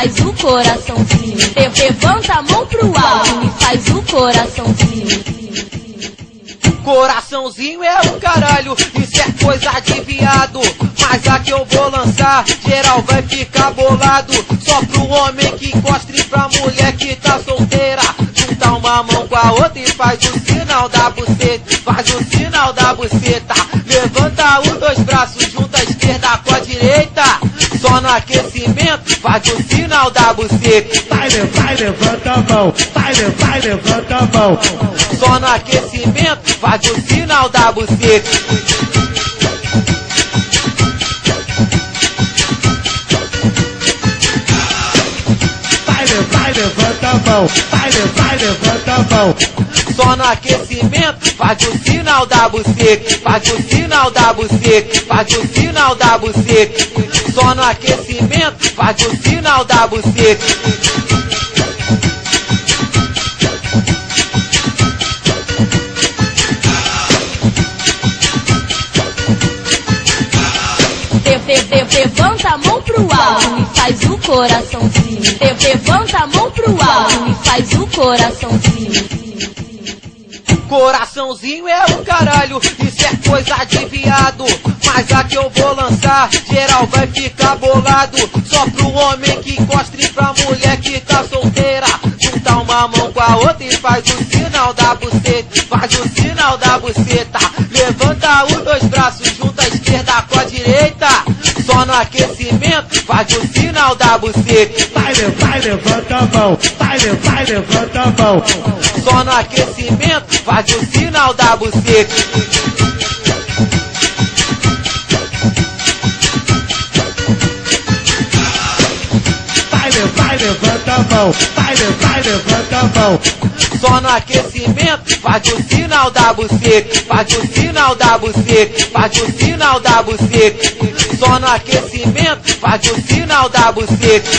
faz o coraçãozinho. Levanta a mão pro alto e faz o coraçãozinho. Coraçãozinho é o caralho, isso é coisa de viado. Mas a que eu vou lançar, geral vai ficar bolado. Só pro homem que gosta e pra mulher que tá solteira. Junta uma mão com a outra e faz o sinal da buceta. Faz o sinal da buceta. Levanta os dois braços, junta a esquerda com a direita. Só no aquecimento, faz o sinal da buceta. Vai, levanta a mão. Vai, levanta a mão. Só no aquecimento, faz o sinal da buceta. Vai, levanta a mão. Vai, levanta a mão. Só no aquecimento, faz o sinal da buceta. Faz o sinal da buceta. Faz o sinal da buceta. Só no aquecimento, faz o sinal da buceta. Levanta a mão pro alto e faz o coraçãozinho. Levanta a mão pro alto e faz o coraçãozinho. Coraçãozinho é o caralho, isso é coisa de viado. Mas a que eu vou lançar, geral vai ficar bolado. Só pro homem que gosta e pra mulher que tá solteira. Junta uma mão com a outra e faz o sinal da buceta. Faz o sinal da buceta. Levanta os dois braços, junta a esquerda com a direita. Só no aquecimento, faz o sinal da buceta. Vai, levanta a mão. Vai, levanta a mão. Só no aquecimento, faz o sinal da buceta. Vai, levanta a mão. Vai, levanta a mão. Só no aquecimento, faz o sinal da buceta. Faz o sinal da buceta. Faz o sinal da buceta. Só no aquecimento, faz o sinal da buceta.